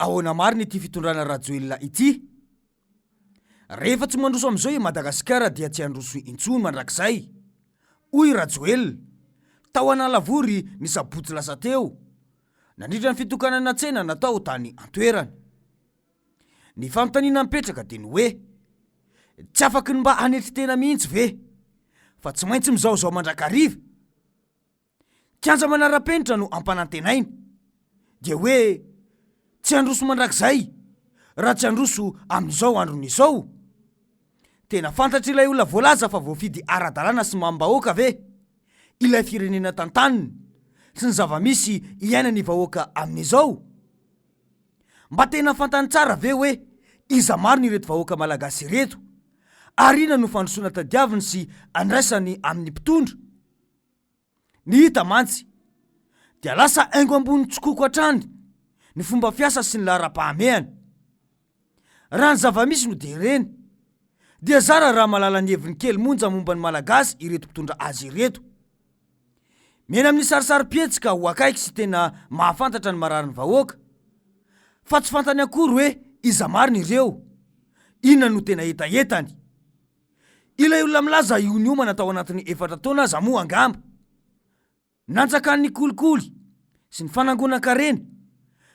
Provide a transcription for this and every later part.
ahoana marina ity fitondrana Rajoelina ity. Rehefa tsy mandroso amin'izao i Madagasikara dia tsy handroso intsony mandrakizay. Hoy Rajoelina, tao Analavory ny sabotsy lasa teo, nandritra ny fitokanana tsena natao tany Antoerana. Ny fanontaniana mipetraka dia ny hoe, tsy afaky ny mba hanetry tena mihitsy ve, fa tsy maintsy mizaozao mandrakariva. Kianja manara-penitra no ampanantenainy, dia hoe tsy handroso mandrakizay raha tsy handroso amin'izao andron'izao. Tena fantatry ilay olona voalaza fa voafidy ara-dalàna sy mambahoaka ve, ilay firenena tantaniny sy ny zava-misy iaina ny vahoaka amin'izao. Mba tena fantany tsara ve hoe iza maro ny reto vahoaka malagasy reto, ary ina no fandrosona tadiaviny sy andraisany amin'ny mpitondra. Ny hita mantsy dia lasa aingo ambony tsokoko hatrany ny fomba fiasa sy ny lara-pahamehana. Raha ny zava-misy no de reny, dia zara raha malala ny heviny kely monja momba ny malagasy ireto mpitondra azy ireto. Mena amin'ny sarisary-pietsika ho akaiky sy tena mahafantatra ny marariny vahoaka, fa tsy fantany akory hoe iza marina ireo, inona no tena etaetany. Ilay olona milaza io ny omana tao anatin'ny 4 taona aza moa angamba, nanjakan'ny kolikoly sy ny fanangonan-karena,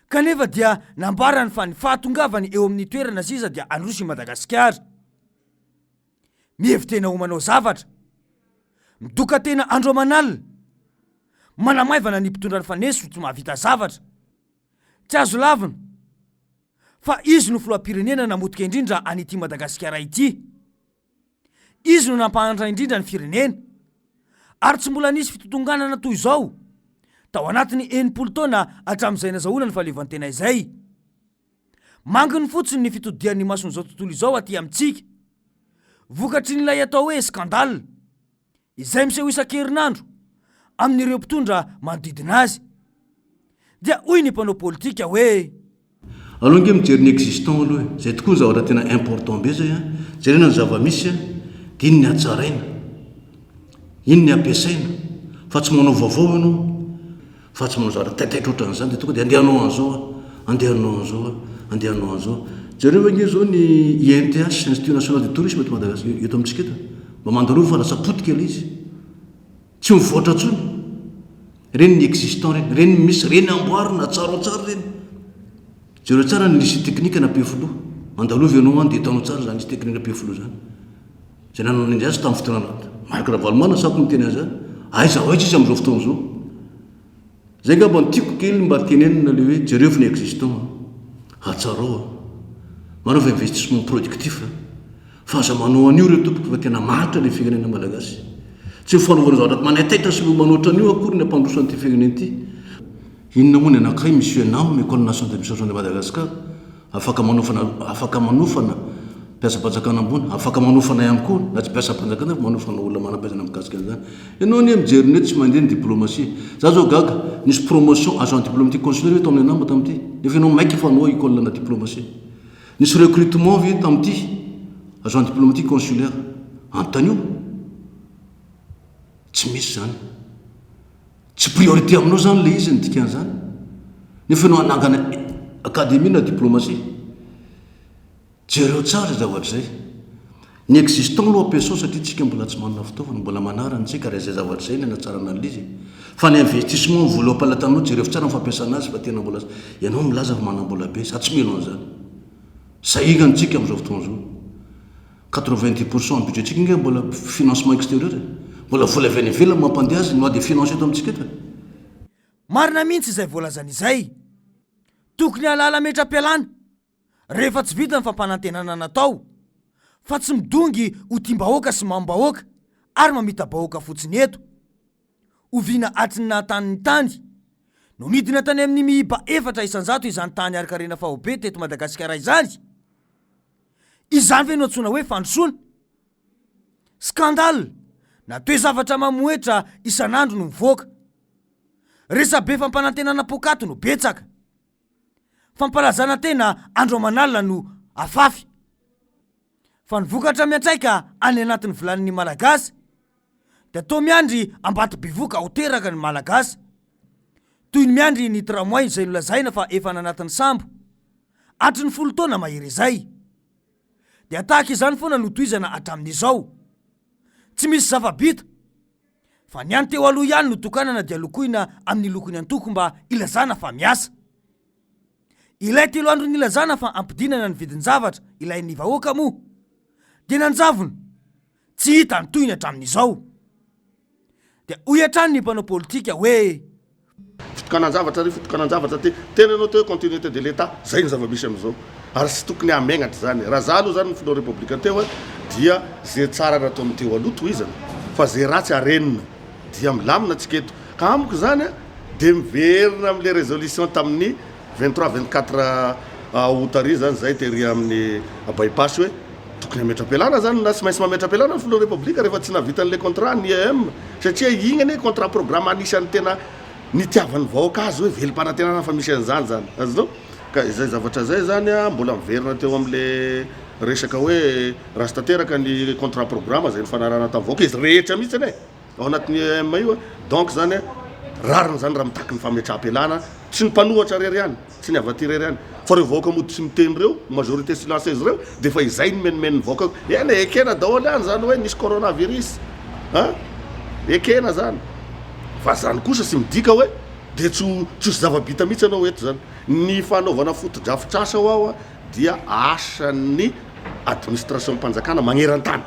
kanefa dia nambarany fa ny fahatongavany eo amin'ny toerana sisa dia androso i Madagasikara. Mihevy tena ho manao zavatra, midoka tena andro aman'alina, manamaivana ny mpitondra ny faneso tsy mahavita zavatra. Tsy azo lavina fa izy no filoham-pirenena namotika indrindra an'ity Madagasikara ity. Izy no nampahantra indrindra ny firenena, ary tsy mbola nisy fitotonganana toy izao tao anatin'ny 80 taona hatramin'izay nazahoana ny fahaleovantena izay. Manginy fotsiny ny fitodian'ny mason'izao tontolo izao aty amintsika, vokatry n'ilay atao hoe skandala izay miseho isan-kerinandro amin'ireo mpitondra manodidina azy. Dia hoy ny mpanao politika hoe, aloha nge mijery ny existant aloha, zay tokoa ny zavatra tena important be zay, jerena ny zava-misy dia iny ny hatsaraina, iny ny ampiasaina, fa tsy manao vaovao ianao, fa tsy manao zavatra taitaitra ohatran'izany, dia tonga dia andehanao an'izao, andehanao an'izao, andehanao an'izao. Jereo nge zao ny INTH, Institut National du Tourisme eto Madagasikara, eto amintsika eto, mba mandarova fa lasa potika ilay izy, tsy mivoatra tsony. Reny ny existant reny, reny misy, reny amboarina tsara tsara reny. Jereo tsara ny lycée technique na Pefilo, andalova ianao any dia hitanao tsara zany lycée technique na Pefilo zany. Zay nanao ny azy tamin'ny fotoana Marc Ravalomanana sako ny teny azy, aiza hoaiza izy amin'izao fotoana izao. Zay ngamba ny tiako kely mba tenenina le hoe jereo fa ny existant, hatsarao, manao investissement productif, fa aza manao an'io reo tompoko fa tena maritra le firenena malagasy. Tsy fanaovana zavatra manataitra sy manoatra an'io akory ny ampandrosan'ity firenena ity. Inona moa ny anankiray monsieur Nam, École nationale d'administration de Madagascar, afaka manofana mpiasa-panjakana ambony, afaka manofana ihany koa, na tsy mpiasa-panjakana fa manofana olona manam-pahaizana mikasika an'izany. Ianao anie mijery ny tsy mandeha ny diplomatie. Za zao gaga nisy promotion agent diplomatique consulaire tao amin'ny anamba tamin'ity, nefa ianao maiky fa anao école na diplomatie. Nisy recrutement ve tamin'ity agent diplomatique consulaire antanio, tsy misy zany, tsy priorité aminao zany le izy ny dikan'izany, nefa ianao anangana akademie na diplomatie. Jereo tsara zavatra zay. Ny existant aloha ampiasao satria tsika mbola tsy manana fitaovana, mbola manarany tsika raha izay zavatra zay ny anatsarana an'izy. Fa ny investissement voalo ampalatanao jereo tsara ny fampiasana azy fa tena mbola ianao milaza fa manam-bola be, sa tsy mino an'izany. Sahigany tsika amin'izao fotoana izao. 90% ny budget tsika nge mbola financement extérieur, mbola vola avy any ivelany mampandeha azy no ady financé eto amintsika eto. marina mihitsy izay voalazany izay. Tokony halala metra-pialana rehefa tsy vita ny fampanantenana natao, fa tsy midongy ho tiam-bahoaka sy mambahoaka ary mamita bahoaka fotsiny eto. Oviana atiny nahatany ny tany no nidina tany amin'ny mihiba 400 izany tany arikarena fahobe teto Madagasikara izany. Izany ve no antsoina hoe fandrosoana? Skandal na toe-zavatra mamoetra isan'andro no mivoaka. Resabe fampanantenana pokato no betsaka. Fampalazana tena andro aman'alina no afafy. Fa ny vokatra miantraika any anatin'ny vilanin'ny malagasy dia toa miandry ambato bivoka ho teraka ny malagasy. Toy ny miandry ny tramway izay nolazaina fa efa nanatin'ny sambo. atry ny 10 taona mahery izay. De atahaka izany foana notoizana hatramin'izao. Tsy misy zava-bita fa ny any teo aloha ihany no tokanana dia lokoina amin'ny lokony antoko mba ilazana fa miasa. Ilay 3 andro ny ilazana fa ampidinana ny vidin-javatra ilain'ny vahoaka moa dia nanjavona tsy hita ny toyny hatramin'izao. Dia hoy hatrany ny mpanao politika hoe fitokanan-javatra fitokanan-javatra tena anao teo continuité de l'état zay ny zava-misy am'izao ary sy tokony hamegnatra zany. Raha za aloha zany ny filao républicain teo dia zay tsara natao am'teo aloha toizana fa zay ratsy arenina dia milamina tsiketo ka amiko zany de miverina am'le résolution tamin'ny 23-24 août zany zay tery amin'ny bypass hoe tokony ametra-pialana zany na tsy maintsy mametra-pialana ny filao république rehefa tsy navitan'le contrat ny EM satria igny ane contrat programme anisan'ny tena nitiavan'ny vahoaka azy hoe velim-panantenana fa misy an'izany zany azonao ka izay zavatra zay zany mbola miverina teo am'le resaka hoe raha sy tanteraka ny contrat programme zay ny fanarana tamin'ny vahoaka izy rehetra mihitsy ane ao anatin'ny EM io donc zany rariny zany raha mitaky ny fametra-pialana tsy ny mpanohatra rery ihany tsy ny avaty rery ihany fa reo vahoaka mody tsy miteny reo majorité silencieuse reo de fa izay ny menimeny vahoaka ena ekena daholo ihany zany hoe nisy coronavirus ekena zany fa zany kosa sy midika hoe de tsosy zava-bita mihitsy anao eto zany ny fanaovana foto-drafitrasa ho ao dia asan'ny administration mpanjakana magneran-tany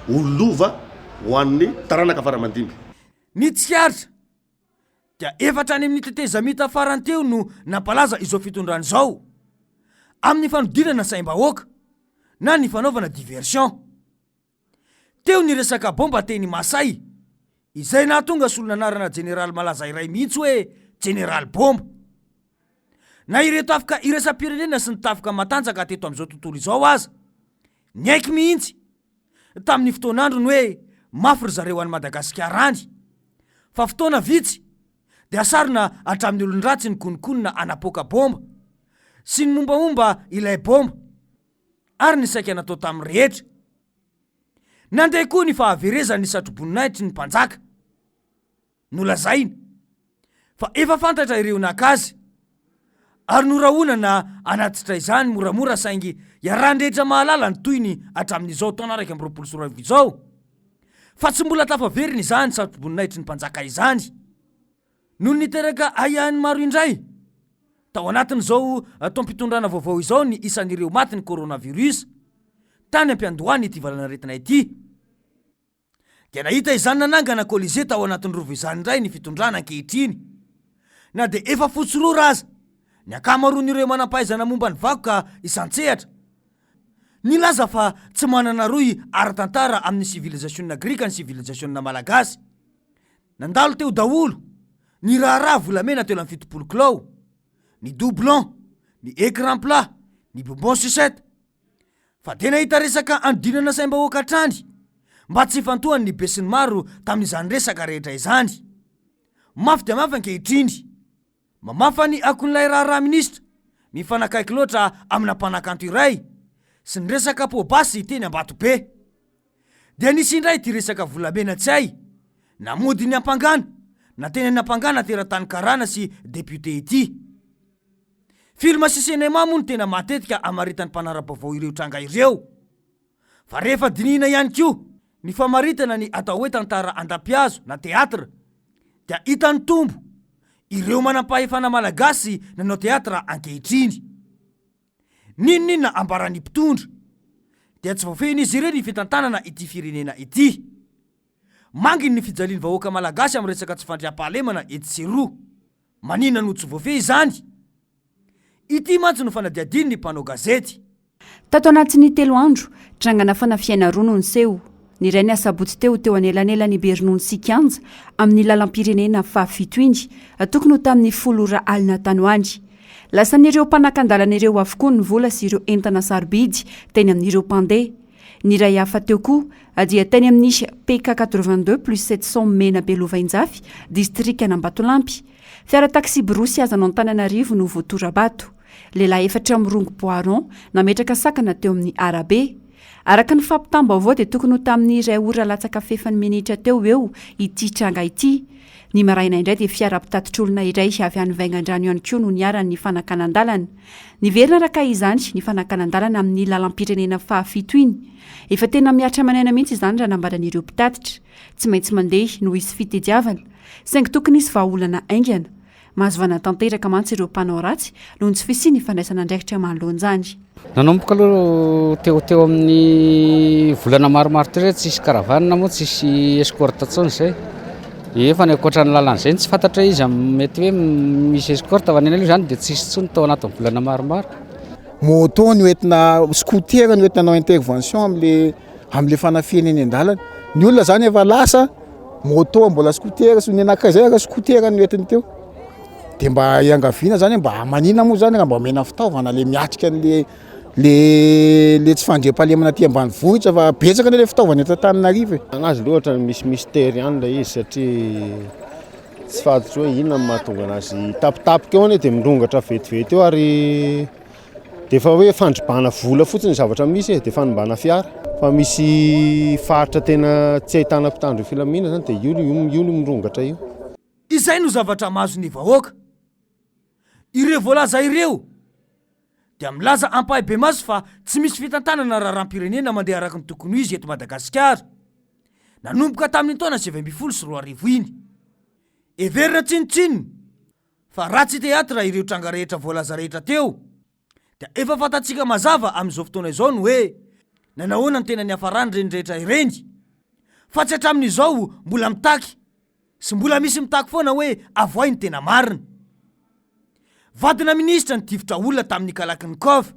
olova ho an'ny taranaka faramandimby. Ny tsikaritra dia efatra any amin'ny tetezamita farany teo no nampalaza izao fitondrany izao amin'ny fanodinana saim-bahoaka na ny fanaovana diversion. Teo ny resaka bomba teny Masay izay nahatonga solonanarana jeneraly malaza iray mihitsy hoe jeneraly bomba. Na ireto afaka iresa-pirenena sy ny tafika matanjaka teto amin'izao tontolo izao aza niaiky mihitsy tamin'ny fotoan'andro ny hoe mafy ry zareo any Madagasikara any fa fotoana vitsy dia asarina hatramin'ny olon-dratsy ny konikonina anapoaka bomba sy ny mombamomba ilay bomba ary ny saika natao tamin'ny rehetra. Nandeha koa ny fahaverezany satroboninahitry ny mpanjaka nolazaina fa efa fantatra ireo nakazy ary norahona na anatitra izany moramora saingy iarandrehetra mahalala ny toy ny hatramin'izao taona 2024 izao fa tsy mbola tafaveriny izany satroboninahitry ny mpanjaka izany noho niteraka ahihany maro indray tao anatin'izao taom-pitondrana vaovao izao ny isan'ireo maty ny coronavirus tany ampiandohany ity valana retina ity. Dia nahita izany nanangana Colisée tao anatin'ny rovo izany indray ny fitondrana ankehitriny na de efa fotsorora aza ny akamaroan'ireo manam-pahaizana momba ny vakoka isan-tsehatra nilaza fa tsy manana roy ara-tantara amin'ny civilisationna grika ny civilisationna malagasy. Nandalo teo daholo ny raharaha volamena teo amin'ny 70 kilao, ny doublon, ny écran plat, ny bonbon sucette. Fa de nahita resaka andinana saim-bahoaka hatrany mba tsy fantohany ny besin'ny maro tamin'izany resaka rehetra izany. Mafy dia mafy ankehitriny mamafa ny akon'ilay raharaha minisitra mifanakaiky loatra amina mpanakanto iray sy ny resaka pobasy teny Ambatobe. Dia nisy indray ty resaka volamena tsy ay namody ny ampangana na teny ny ampangana teratany karana sy député ity. Filma sy cinéma moa ny tena matetika amaritany mpanara-baovao ireo tranga ireo fa rehefa dinina ihany koa ny famaritana ny atao hoe tantara andam-piazo na teatra dia hitany tombo ireo manam-pahefana malagasy nanao teatra ankehitriny. Ninona ambarany mpitondra dia tsy voafehin'izy ireo ny fitantanana ity firenena ity. Manginy ny fijaliany vahoaka malagasy amin'ny resaka tsy fandriam-pahalemana ety sy roa. Manina no tsy voafehy izany. Ity mantsy no fanadiadiny ny mpanao gazety. Tato anatin'ny 3 andro trangana fanafiaina roa no niseho. Ny iray ny asabotsy teo anelanelany Bernony Sikanja amin'ny lalam-pirenena fahafito indy tokony ho tamin'ny 10 alina tany hoany. Lasan'ireo mpanakan-dalan'ireo avokoa ny vola sy ireo entana sarobidy teny amin'ireo mpandeha. Ny iray hafa teo koa dia teny amin'ny PK 82+700 mena Belovainjafy district Anambatolampy. Fiara taxi Borosy azanao Antananarivo no voatorabato. Lehilahy 4 amin'ny rongo Poiron nametraka sakana teo amin'ny arabe araka ny fampitambaovao dia tokony ho tamin'ny iray ora latsaka fefany minitra teo eo ity tranga ity. Ny maraina indray dia fiara-pitatitr'olona iray avy any vaingan-drano ihany koa no niarany ny fanakanan-dalana. Niverina araka izany ny fanakanan-dalana amin'ny lalam-pirenena fahafito iny. Efa tena miatra manaina mihitsy izany raha nambaran'ireo mpitatitra. Tsy maintsy mandeha no hisy fitediavana, saingy tokony hisy vahaolana aingana. Mahazo vana-tanteraka mantsy ireo mpanao ratsy noho ny tsy fisiany fandraisana andraikitra manoloanjany. Nanomboka aloha teo amin'ny volana maromaro teo tsisy karavanina moa tsisy escorte tsony zay. Efa ny ankoatra ny lalana izay tsy fantatra izy mety hoe misy escorte vanena aloha izany dia tsisy tsony tao anatin'ny volana maromaro. Moto ny hoentina scooter ny hoentina nanao intervention am'le fanafiana eny an-dalana. Ny olona zany efa lasa moto mbola scooter sy ny anakazay scooter ny hoentiny teo. Dia mba iangaviana zany mba manina moa zany mba omena fitaovana le miatrika an'le tsy fandriam-pahalemana aty ambanivohitra fa betsaka le fitaovana eto Antananarivo. Agnazy loatra misy mystère ihany ilay izy satria tsy fantatra hoe inona mahatonga anazy tapitapika eo dia mirongatra vetivety eo ary dia efa hoe fandribana vola fotsiny zavatra misy dia fandribana fiara. Fa misy faritra tena tsy ahitana mpitandro filaminana zany dia io no mirongatra io. Izay no zavatra mahazo ny vahoaka. Ireo voalaza ireo dia milaza ampahay be maso fa tsy misy fitantanana raha rahampirenena mandeha araka ny tokony ho izy eto Madagasikara. Nanomboka tamin'ny taona 2024 iny. Everina tsinotsinony fa ratsy teatra ireo tranga rehetra voalaza rehetra teo. Dia efa fantatsika mazava amin'izao fotoana izao no hoe nanahoana ny tena ny hafarany reny rehetra ireny. Fa tsy hatramin'izao mbola mitaky sy mbola misy mitaky foana hoe avoay ny tena marina. Vadina minisitra ny tifotra olona tamin'ny Kalakinikov.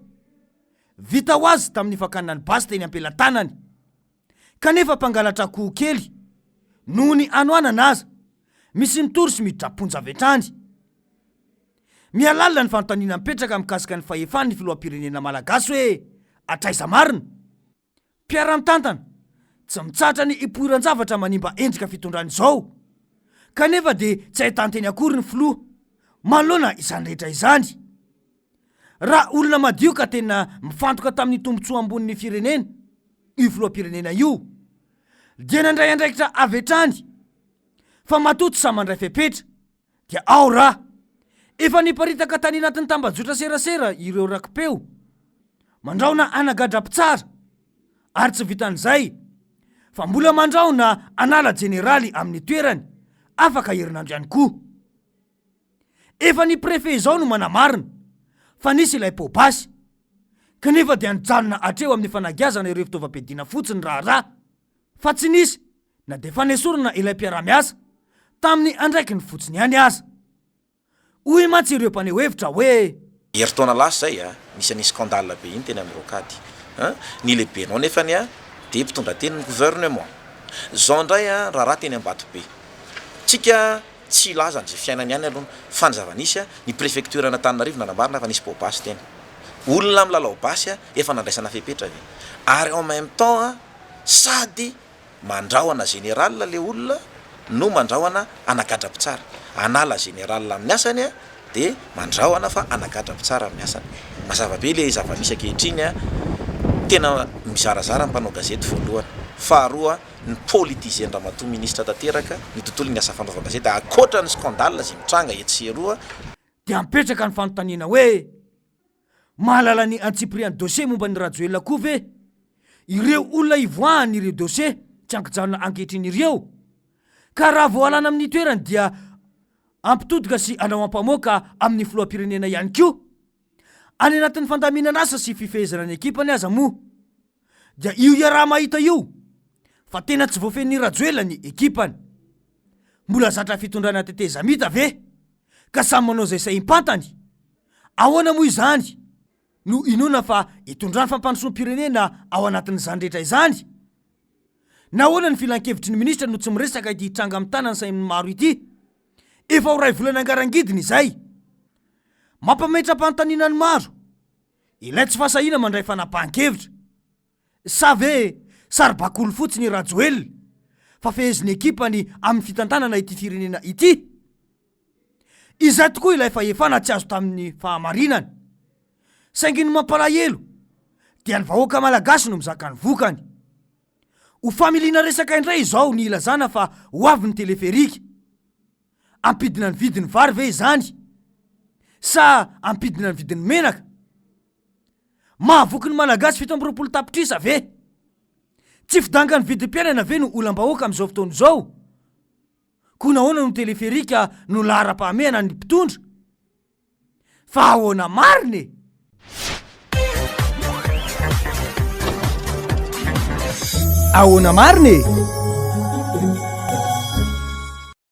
Vita ho azy tamin'ny fakanana ny basy teny ampelantanany. Kanefa mpangalatra koho kely noho ny anoanana aza misy mitory sy miditra ponja vetrany. Mialalina ny fanontaniana mipetraka mikasika ny fahefan'ny filoham-pirenena malagasy hoe atraiza marina. Mpiara-mitantana tsy mitsatra ny ipoiran-javatra manimba endrika fitondrany izao. Kanefa dia tsy ahitanteny akory ny filoha manoloana izany rehetra izany. Raha olona madio ka tena mifantoka tamin'ny tombotsoa ambonin'ny firenena, io filoham-pirenena io, dia nandray andraikitra avetrany fa matoto sa mandray fepetra dia ao raha efa niparitaka tany anatin'ny tambajotra serasera ireo rakipeo mandraona anagadra-pitsara ary tsy vitan'izay fa mbola mandraona anala jeneraly amin'ny toerany afaka herinandro ihany koa. Efa ny prefe izao no manamarina fa nisy ilay pobasy kanefa dia nijanona hatreo amin'ny fanagiazana ireo fitaovam-piadiana fotsiny raha fa tsy nisy na dia fanesorana ilay mpiara-miasa tamin'ny andraiky ny fotsiny ihany aza. Hoy mantsy ireo mpaneho hevitra hoe heritaona lasa zay misy any scandale be iny teny amin'ny rokady ny lehibenao nefany dia mpitondra teny ny gouvernement zao ndray raha teny Ambatobe tsika tsy lazany zay fiainany ihany aloha fa ny zava-nisy ny préfecture Antananarivo nanambarina fa nisy pobasy teny olona milalao basy efa nandraisana fepetra ve ary en même temps sady mandrahona général le olona no mandrahona anagadra-pitsara anala général amin'ny asany dia mandrahona fa anagadra-pitsara amin'ny asany. Mazava be le zava-misy ankehitriny tena mizarazara mpanao gazety voalohany. Faharoa ny politizen-dramatoa ministra tanteraka ny tontolon'ny asa fanaovana gazety akoatra ny scandale zay mitranga etsy eroa dia mipetraka ny fanontaniana hoe mahalala ny antsipriany dossier momba ny Rajoelina koa ve ireo olona ivoahany ireo dossier tsy ankijanona ankehitriny ireo ka raha voalana amin'ny toerany dia ampitodika sy anao ampamoaka amin'ny filoham-pirenena ihany koa. Any anatin'ny fandaminana asa sy fifehezana ny ekipany aza moa dia io iaraha mahita io fa tena tsy voafen'ny Rajoelina ny ekipany. Mbola zatra fitondrana teteza mita ve ka samy manao zay saim-pantany. Ahoana moa izany no inona fa itondrany fampandrosoam-pirenena ao anatin'izany rehetra izany. Nahoana ny filan-kevitry ny ministra no tsy miresaka ity tranga amin'ny tanany sain'ny maro ity. Efa ho ray volana angarangidiny izay. Mampametra-panontaniana ny maro. Ilay tsy fasahina mandray fanapahan-kevitra. Sa ve sary-bakolo fotsiny Rajoelina fa feheziny ekipany amin'ny fitantanana ity firenena ity. Izay tokoa ilay fahefana tsy azo tamin'ny fahamarinana. Saingy ny mampalahelo dia ny vahoaka malagasy no mizaka ny vokany. Ho familiana resaka indray izao ny ilazana fa ho avy ny teleferika. Ampidina ny vidiny vary ve izany? Sa ampidina ny vidiny menaka? Mahavoky ny malagasy 720 tapitrisa ve? Tsy fidanga ny vidim-piainana ve no olam-bahoaka amin'izao fotoana izao? Koa nahoana no teleferika no lahara-pahamehana ny mpitondra? Fa ahoana mariny? Ahoana mariny?